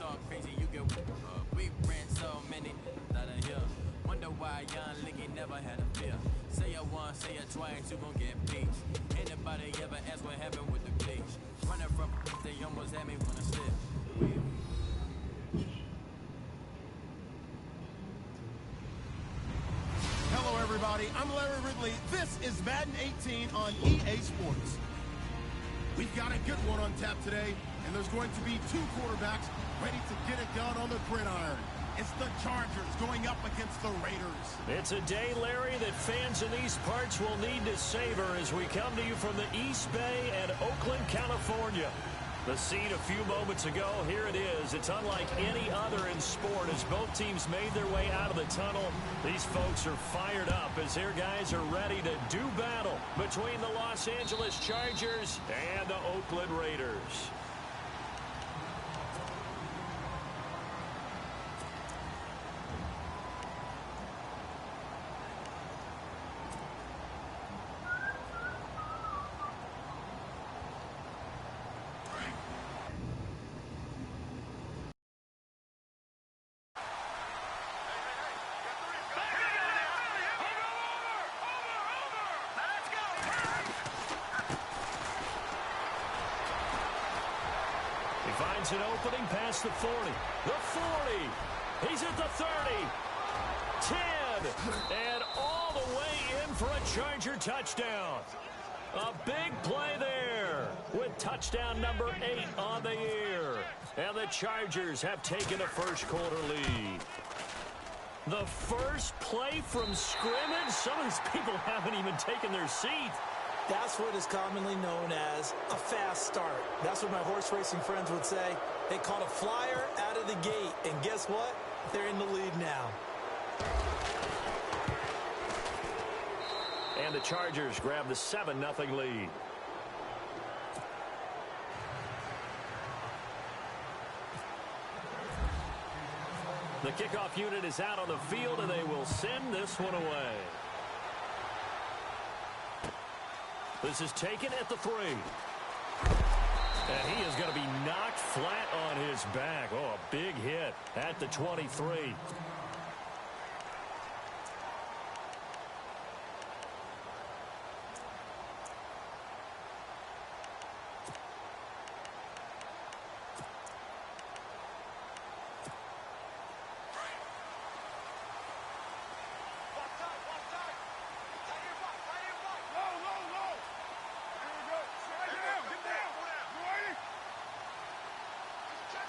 talk crazy, you get we ran so many out of here. Wonder why young Licky never had a fear. Say it once, say it twice, you gon' get peace. Anybody ever ask what happened with the bleach? Running from they almost had me wanna slip. Hello, everybody. I'm Larry Ridley. This is Madden 18 on EA Sports. We've got a good one on tap today, and there's going to be two quarterbacks ready to get it done on the gridiron. It's the Chargers going up against the Raiders. It's a day, Larry, that fans in these parts will need to savor as we come to you from the East Bay and Oakland, California. The scene a few moments ago, here it is. It's unlike any other in sport as both teams made their way out of the tunnel. These folks are fired up as their guys are ready to do battle between the Los Angeles Chargers and the Oakland Raiders. Finds an opening past the 40. The 40. He's at the 30. 10. And all the way in for a Charger touchdown. A big play there with touchdown number 8 on the year. And the Chargers have taken a first-quarter lead. The first play from scrimmage. Some of these people haven't even taken their seat. That's what is commonly known as a fast start. That's what my horse racing friends would say. They caught a flyer out of the gate, and guess what? They're in the lead now. And the Chargers grab the 7-0 lead. The kickoff unit is out on the field, and they will send this one away. This is taken at the 3. And he is going to be knocked flat on his back. Oh, a big hit at the 23.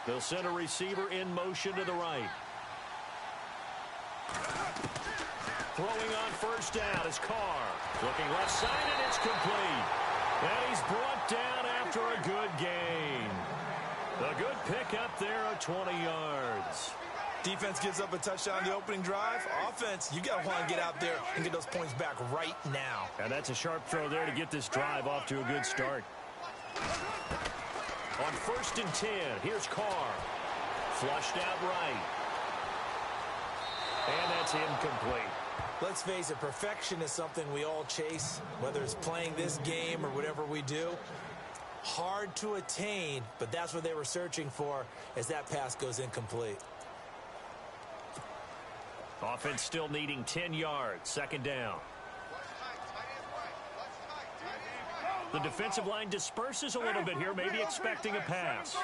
They'll send a receiver in motion to the right. Throwing on first down is Carr. Looking left side, and it's complete. And he's brought down after a good gain. A good pickup there of 20 yards. Defense gives up a touchdown the opening drive. Offense, you got to want to get out there and get those points back right now. And that's a sharp throw there to get this drive off to a good start. On 1st and 10, here's Carr. Flushed out right. And that's incomplete. Let's face it, perfection is something we all chase, whether it's playing this game or whatever we do. Hard to attain, but that's what they were searching for as that pass goes incomplete. Offense still needing 10 yards. 2nd down. The defensive line disperses a little bit here, maybe expecting a pass.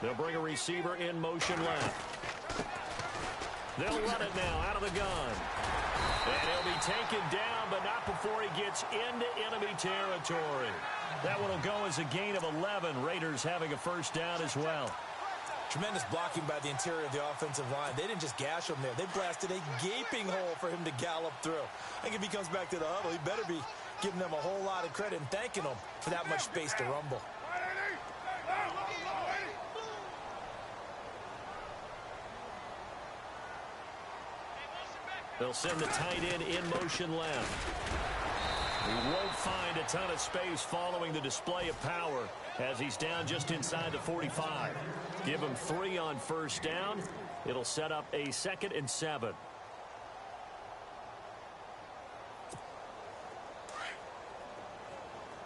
They'll bring a receiver in motion left. They'll run it now out of the gun. And he'll be taken down, but not before he gets into enemy territory. That one will go as a gain of 11. Raiders having a first down as well. Tremendous blocking by the interior of the offensive line. They didn't just gash him there. They blasted a gaping hole for him to gallop through. I think if he comes back to the huddle, he better be giving them a whole lot of credit and thanking them for that much space to rumble. They'll send the tight end in motion left. He won't find a ton of space following the display of power as he's down just inside the 45. Give him 3 on first down. It'll set up a 2nd and 7.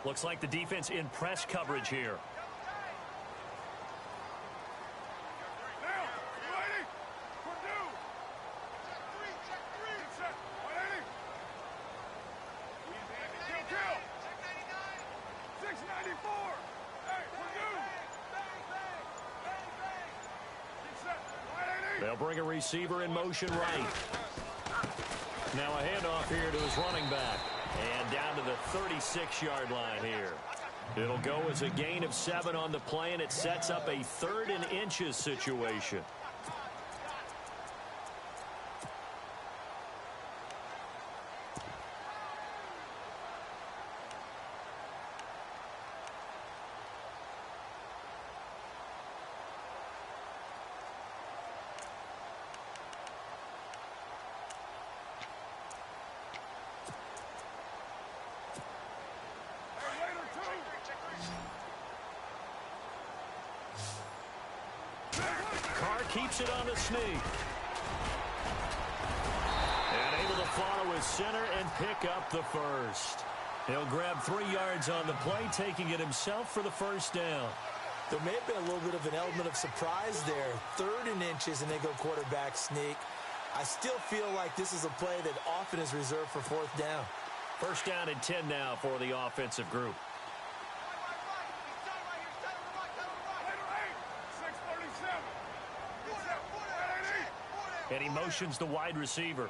Looks like the defense in press coverage here. They'll bring a receiver in motion right. Now a handoff here to his running back. And down to the 36-yard line here. It'll go as a gain of 7 on the play, and it sets up a 3rd and inches situation. Keeps it on the sneak. And able to follow his center and pick up the first. He'll grab 3 yards on the play, taking it himself for the first down. There may have been a little bit of an element of surprise there. 3rd and inches, and they go quarterback sneak. I still feel like this is a play that often is reserved for 4th down. First down and 10 now for the offensive group. And he motions the wide receiver.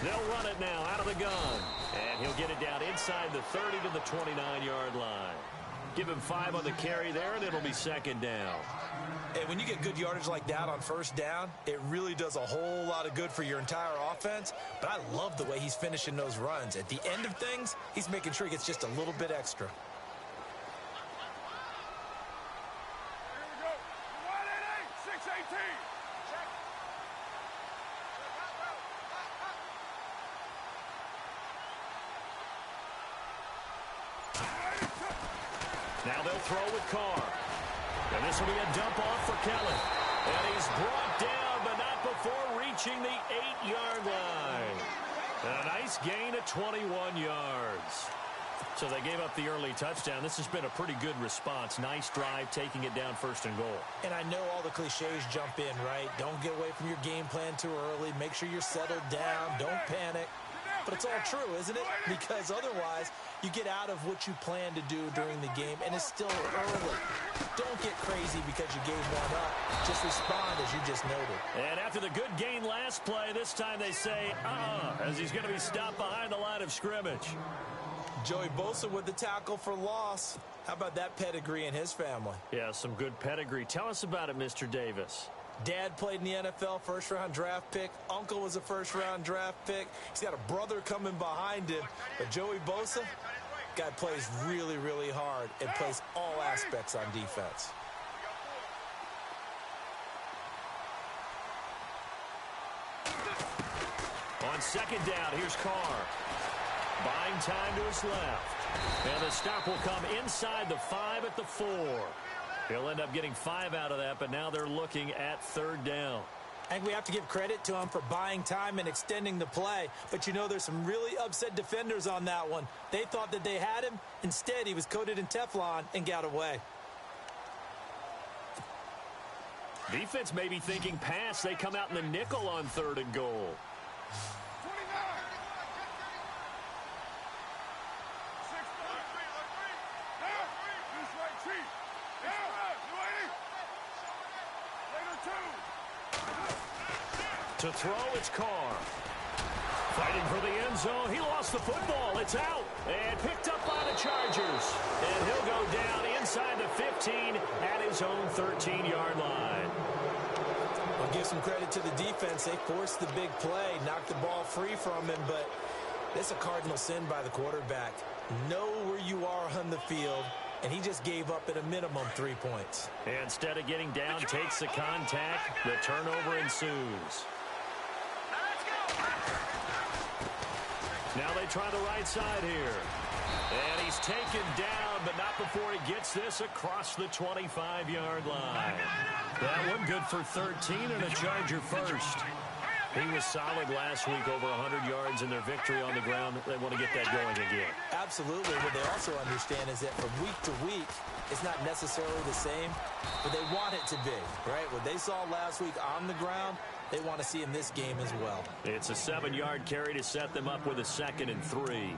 They'll run it now out of the gun. And he'll get it down inside the 30 to the 29-yard line. Give him 5 on the carry there, and it'll be 2nd down. And when you get good yardage like that on 1st down, it really does a whole lot of good for your entire offense. But I love the way he's finishing those runs. At the end of things, he's making sure he gets just a little bit extra. Now they'll throw with Carr. And this will be a dump off for Kelly. And he's brought down, but not before reaching the 8-yard line. And a nice gain of 21 yards. So they gave up the early touchdown. This has been a pretty good response. Nice drive, taking it down 1st and goal. And I know all the cliches jump in, right? Don't get away from your game plan too early. Make sure you're settled down. Don't panic. But it's all true, isn't it? Because otherwise, you get out of what you plan to do during the game, and it's still early. Don't get crazy because you gave one up. Just respond, as you just noted. And after the good gain last play, this time they say, as he's going to be stopped behind the line of scrimmage. Joey Bosa with the tackle for loss. How about that pedigree in his family? Yeah, some good pedigree. Tell us about it, Mr. Davis. Dad played in the NFL, 1st-round draft pick. Uncle was a 1st-round draft pick. He's got a brother coming behind him. But Joey Bosa, guy plays really, really hard and plays all aspects on defense. On 2nd down, here's Carr. Buying time to his left. And the stop will come inside the 5 at the 4. He'll end up getting 5 out of that, but now they're looking at 3rd down. I think we have to give credit to him for buying time and extending the play. But, you know, there's some really upset defenders on that one. They thought that they had him. Instead, he was coated in Teflon and got away. Defense may be thinking pass. They come out in the nickel on 3rd and goal. To throw, it's Carr. Fighting for the end zone. He lost the football. It's out. And picked up by the Chargers. And he'll go down inside the 15 at his own 13-yard line. I'll give some credit to the defense. They forced the big play, knocked the ball free from him, but this is a cardinal sin by the quarterback. Know where you are on the field, and he just gave up at a minimum 3 points. Instead of getting down, takes the contact. The turnover ensues. Now they try the right side here. And he's taken down, but not before he gets this across the 25-yard line. That one good for 13 and a Charger first. He was solid last week, over 100 yards in their victory on the ground. They want to get that going again. Absolutely. What they also understand is that from week to week, it's not necessarily the same, but they want it to be, right? What they saw last week on the ground, they want to see in this game as well. It's a 7-yard carry to set them up with a 2nd and 3.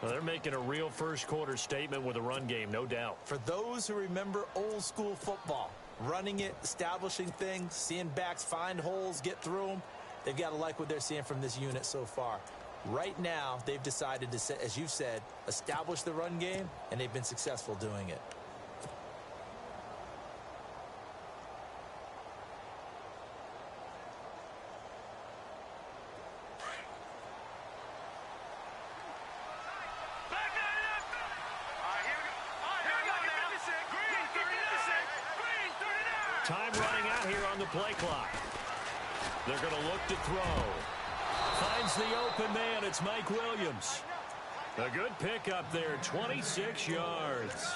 Well, they're making a real first-quarter statement with a run game, no doubt. For those who remember old-school football, running it, establishing things, seeing backs find holes, get through them, they've got to like what they're seeing from this unit so far. Right now, they've decided to, as you've said, establish the run game, and they've been successful doing it. Time running out here on the play clock. They're going to look to throw. Finds the open man. It's Mike Williams. A good pickup there, 26 yards.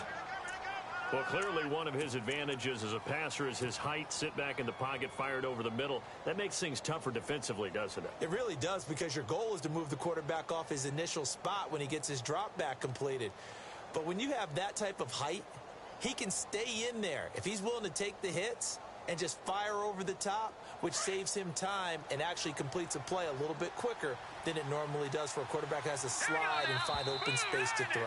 Well, clearly one of his advantages as a passer is his height. Sit back in the pocket, fired over the middle. That makes things tougher defensively, doesn't it? It really does, because your goal is to move the quarterback off his initial spot when he gets his drop back completed. But when you have that type of height, he can stay in there if he's willing to take the hits and just fire over the top, which saves him time and actually completes a play a little bit quicker than it normally does for a quarterback who has to slide and find open space to throw.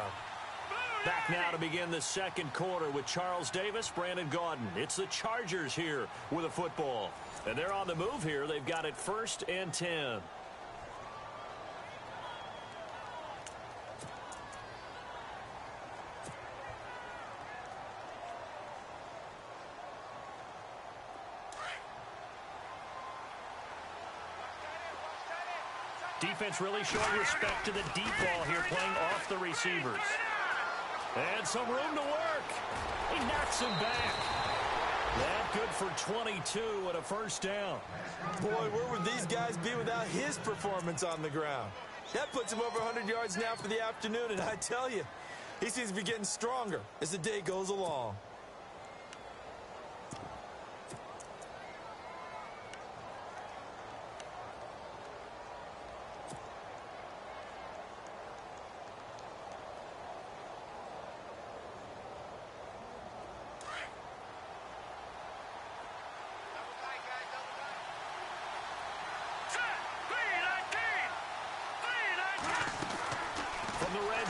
Back now to begin the second quarter with Charles Davis, Brandon Gaudin. It's the Chargers here with a football. And they're on the move here. They've got it 1st and 10. Defense really showing respect to the deep ball here, playing off the receivers. And some room to work. He knocks him back. That good for 22 and a 1st down. Boy, where would these guys be without his performance on the ground? That puts him over 100 yards now for the afternoon, and I tell you, he seems to be getting stronger as the day goes along.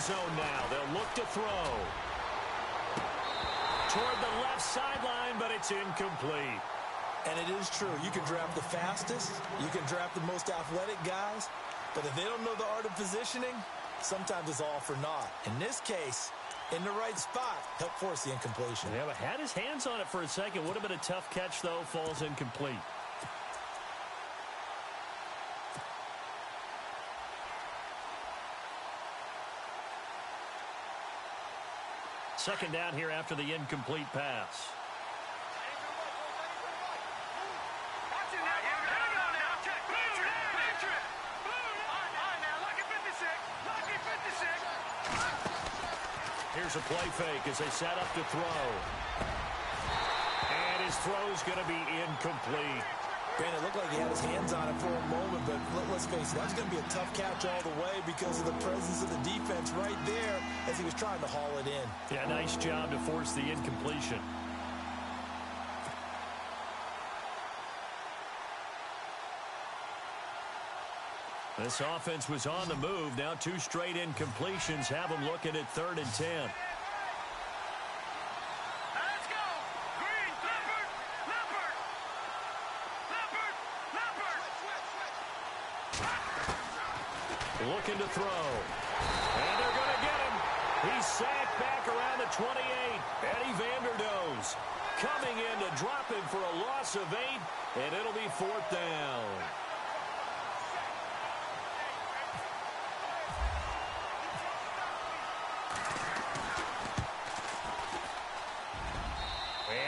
Zone now. They'll look to throw. Toward the left sideline, but it's incomplete. And it is true. You can draft the fastest. You can draft the most athletic guys. But if they don't know the art of positioning, sometimes it's all for naught. In this case, in the right spot, helped force the incompletion. Yeah, but had his hands on it for a second. Would have been a tough catch, though. Falls incomplete. Second down here after the incomplete pass. Here's a play fake as they set up to throw. And his throw's going to be incomplete. Brandon, it looked like he had his hands on it for a moment, but let's face it, that was going to be a tough catch all the way because of the presence of the defense right there as he was trying to haul it in. Yeah, nice job to force the incompletion. This offense was on the move. Now 2 straight incompletions have them looking at 3rd and 10. Looking to throw. And they're going to get him. He's sacked back around the 28. Eddie Vanderdoes coming in to drop him for a loss of 8, and it'll be 4th down.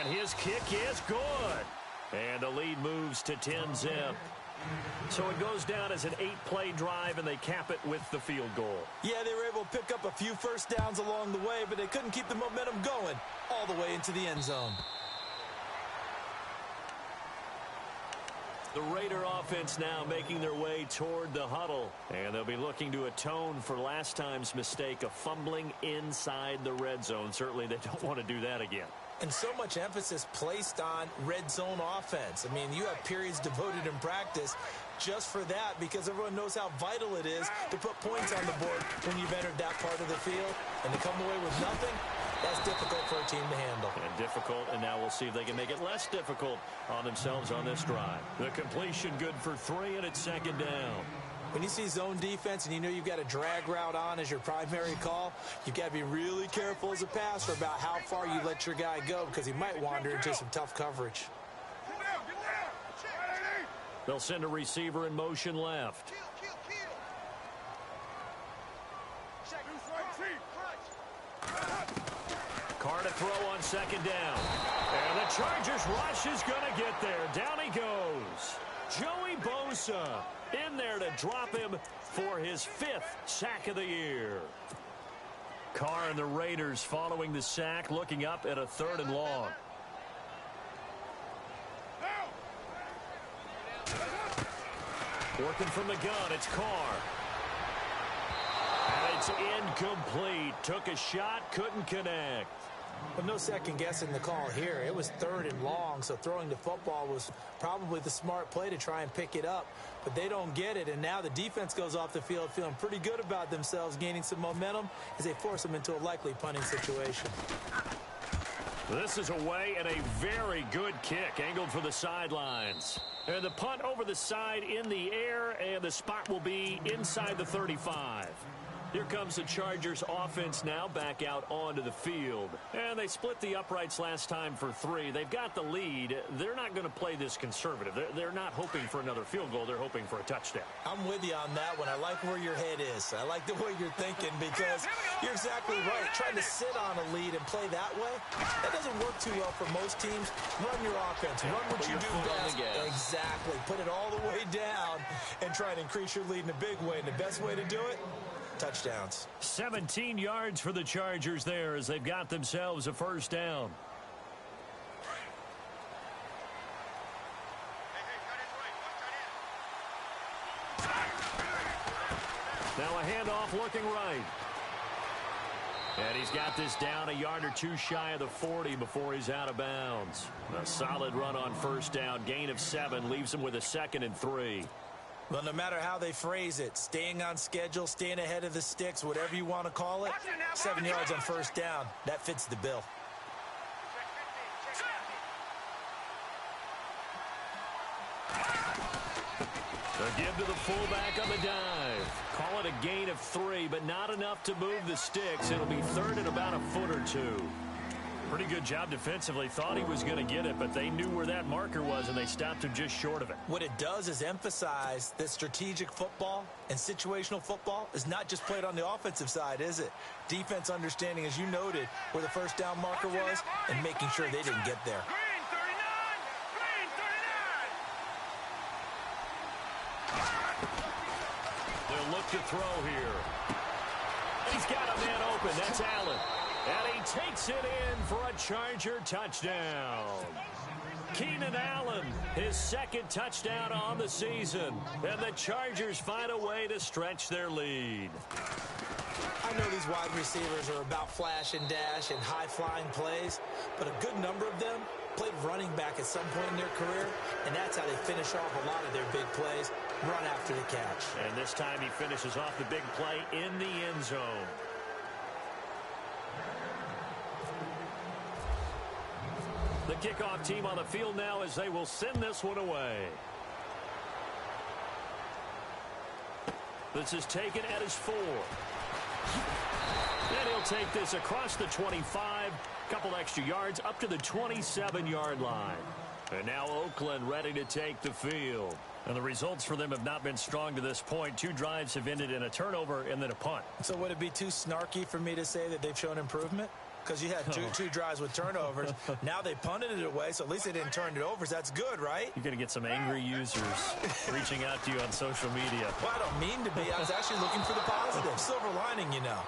And his kick is good. And the lead moves to 10-zip. So it goes down as an 8-play drive, and they cap it with the field goal. Yeah, they were able to pick up a few first downs along the way, but they couldn't keep the momentum going all the way into the end zone. The Raider offense now making their way toward the huddle. And they'll be looking to atone for last time's mistake of fumbling inside the red zone. Certainly they don't want to do that again. And so much emphasis placed on red zone offense. I mean, you have periods devoted in practice just for that because everyone knows how vital it is to put points on the board when you've entered that part of the field. And to come away with nothing, that's difficult for a team to handle. And difficult, and now we'll see if they can make it less difficult on themselves on this drive. The completion good for 3, and it's second down. When you see zone defense and you know you've got a drag route on as your primary call, you've got to be really careful as a passer about how far you let your guy go because he might wander into some tough coverage. They'll send a receiver in motion left. Carr to throw on second down. And the Chargers rush is going to get there. Down he goes. Joey Bosa in there to drop him for his 5th sack of the year. Carr and the Raiders following the sack, looking up at a 3rd and long. Working from the gun, it's Carr. And it's incomplete. Took a shot, couldn't connect. But no second guessing the call here. It was 3rd and long, so throwing the football was probably the smart play to try and pick it up. But they don't get it, and now the defense goes off the field feeling pretty good about themselves, gaining some momentum as they force them into a likely punting situation. This is away and a very good kick, angled for the sidelines. And the punt over the side in the air, and the spot will be inside the 35. Here comes the Chargers offense now back out onto the field. And they split the uprights last time for 3. They've got the lead. They're not going to play this conservative. They're not hoping for another field goal. They're hoping for a touchdown. I'm with you on that one. I like where your head is. I like the way you're thinking because you're exactly right. Trying to sit on a lead and play that way, that doesn't work too well for most teams. Run your offense. Run what you do best. Exactly. Put it all the way down and try and increase your lead in a big way. And the best way to do it, touchdowns. 17 yards for the Chargers there as they've got themselves a 1st down. Now a handoff looking right. And he's got this down a yard or 2 shy of the 40 before he's out of bounds. A solid run on 1st down. Gain of 7 leaves him with a 2nd and 3. Well, no matter how they phrase it, staying on schedule, staying ahead of the sticks, whatever you want to call it, 7 yards on 1st down, that fits the bill. They'll give to the fullback on the dive. Call it a gain of 3, but not enough to move the sticks. It'll be 3rd and about a foot or 2. Pretty good job defensively. Thought he was going to get it, but they knew where that marker was, and they stopped him just short of it. What it does is emphasize that strategic football and situational football is not just played on the offensive side, is it? Defense understanding, as you noted, where the 1st down marker was and making sure they didn't get there. They'll look to throw here. He's got a man open. That's Allen. And he takes it in for a Charger touchdown. Keenan Allen, his 2nd touchdown on the season. And the Chargers find a way to stretch their lead. I know these wide receivers are about flash and dash and high-flying plays, but a good number of them played running back at some point in their career, and that's how they finish off a lot of their big plays, run after the catch. And this time he finishes off the big play in the end zone. The kickoff team on the field now as they will send this one away. This is taken at his 4. And he'll take this across the 25. Couple extra yards up to the 27-yard line. And now Oakland ready to take the field. And the results for them have not been strong to this point. 2 drives have ended in a turnover and then a punt. So would it be too snarky for me to say that they've shown improvement? Because you had two drives with turnovers. Now they punted it away, so at least they didn't turn it over. So that's good, right? You're going to get some angry users reaching out to you on social media. Well, I don't mean to be. I was actually looking for the positive. Silver lining, you know.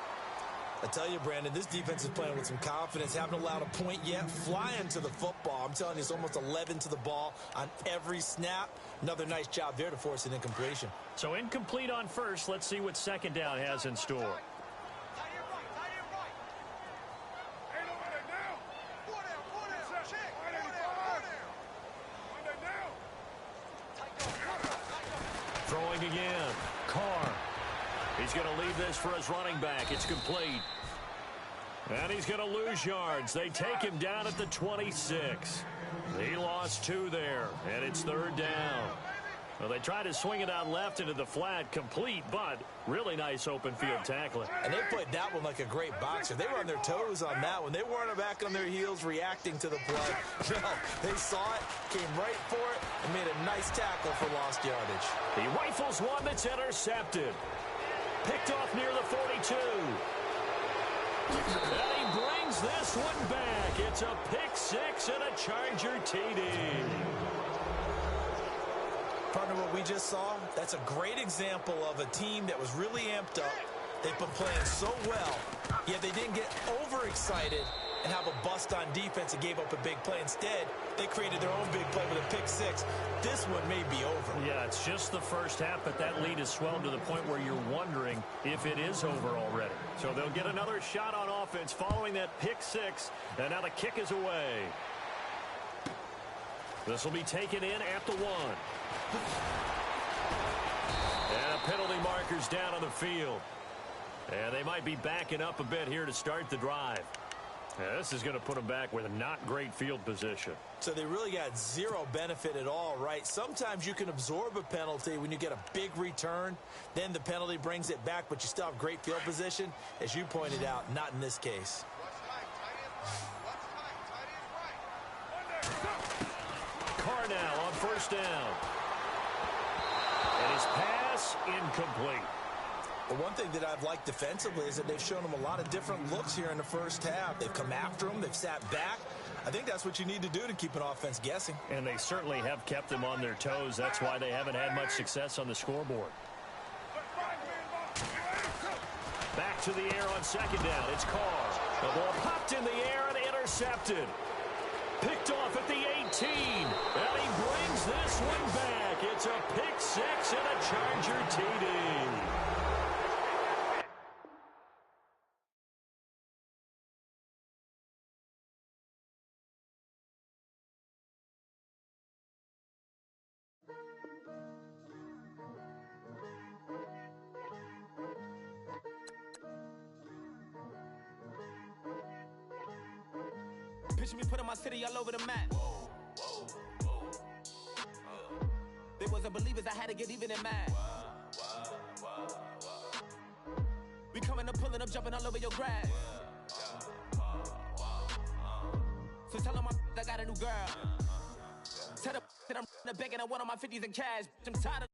I tell you, Brandon, this defense is playing with some confidence. Haven't allowed a point yet. Flying to the football. I'm telling you, it's almost 11 to the ball on every snap. Another nice job there to force an incompletion. So incomplete on first. Let's see what second down has in store. Throwing again. Carr. He's going to leave this for his running back. It's complete. And he's going to lose yards. They take him down at the 26. He lost 2 there, and it's third down. Well, they tried to swing it out left into the flat, complete, but really nice open field tackling. And they played that one like a great boxer. They were on their toes on that one. They weren't back on their heels reacting to the play. No, they saw it, came right for it, and made a nice tackle for lost yardage. He rifles one that's intercepted. Picked off near the 42. And he brings this one back. It's a pick 6 and a Charger TD. Partner, what we just saw, that's a great example of a team that was really amped up. They've been playing so well, yet they didn't get overexcited and have a bust on defense and gave up a big play. Instead, they created their own big play with a pick 6. This one may be over. Yeah, it's just the first half, but that lead has swelled to the point where you're wondering if it is over already. So they'll get another shot on offense following that pick 6, and now the kick is away. This will be taken in at the 1. And a penalty marker's down on the field. And they might be backing up a bit here to start the drive. Yeah, this is going to put them back with a not great field position. So they really got zero benefit at all, right? Sometimes you can absorb a penalty when you get a big return. Then the penalty brings it back, but you still have great field position. As you pointed out, not in this case. Carr now on first down. And his pass incomplete. But one thing that I've liked defensively is that they've shown them a lot of different looks here in the first half. They've come after them. They've sat back. I think that's what you need to do to keep an offense guessing. And they certainly have kept them on their toes. That's why they haven't had much success on the scoreboard. Back to the air on second down. It's Carr. The ball popped in the air and intercepted. Picked off at the 18. And he brings this one back. It's a pick 6 and a Charger TD. Picture me putting my city all over the map. They wasn't believers, I had to get even in mad. We coming up, pulling up, jumping all over your grass. So tell them I got a new girl. Tell them that I'm begging, I want on my 50s in cash. I'm tired of